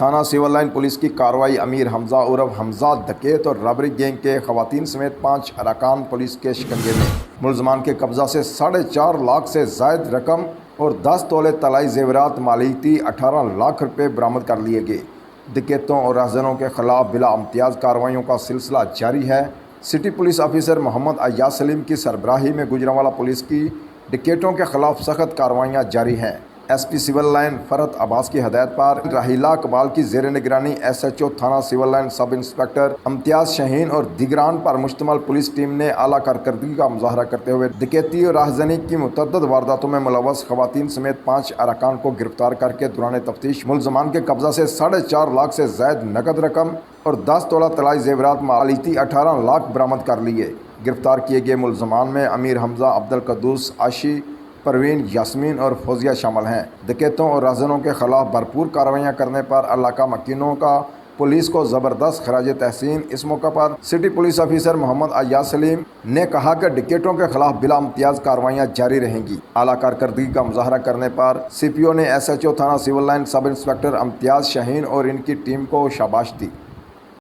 تھانہ civil line police کی کارروائی امیر حمزہ عرف حمزہ ڈکیت اور رابری گینگ کے خواتین سمیت 5 ارکان پولیس کے شکنجے میں۔ ملزمان کے قبضہ سے 4.5 لاکھ سے زائد رقم اور 10 تولے طلائی زیورات مالیتی 18 لاکھ روپے برآمد کر لیے گئے۔ ڈکیتوں اور راہزنوں کے خلاف بلا امتیاز کارروائیوں کا سلسلہ جاری ہے۔ سٹی پولیس آفیسر محمد ایاز سلیم کی سربراہی میں گوجرانوالہ پولیس کی ڈکیتوں کے خلاف سخت کارروائیاں جاری ہیں۔ ایس پی سول لائن فرحت عباس کی ہدایت پر راحیلہ اقبال کی زیر نگرانی ایس ایچ او تھانہ سول لائن سب انسپکٹر امتیاز شاہین اور دیگران پر مشتمل پولیس ٹیم نے اعلیٰ کارکردگی کا مظاہرہ کرتے ہوئے ڈکیتی اور راہزنی کی متعدد وارداتوں میں ملوث خواتین سمیت 5 ارکان کو گرفتار کر کے دوران تفتیش ملزمان کے قبضہ سے 4.5 لاکھ سے زائد نقد رقم اور 10 تولہ طلائی زیورات مالیتی 18 لاکھ برآمد کر لیے۔ گرفتار کیے گئے ملزمان میں امیر حمزہ، عبدالقدوس، عاشی، پروین، یاسمین اور فوزیہ شامل ہیں۔ ڈکیتوں اور راہزنوں کے خلاف بھرپور کارروائیاں کرنے پر علاقہ مکینوں کا پولیس کو زبردست خراج تحسین۔ اس موقع پر سٹی پولیس آفیسر محمد ایاز سلیم نے کہا کہ ڈکیتوں کے خلاف بلا امتیاز کارروائیاں جاری رہیں گی۔ اعلیٰ کارکردگی کا مظاہرہ کرنے پر سی پی او نے ایس ایچ او تھانہ سول لائن سب انسپکٹر امتیاز شاہین اور ان کی ٹیم کو شاباش دی۔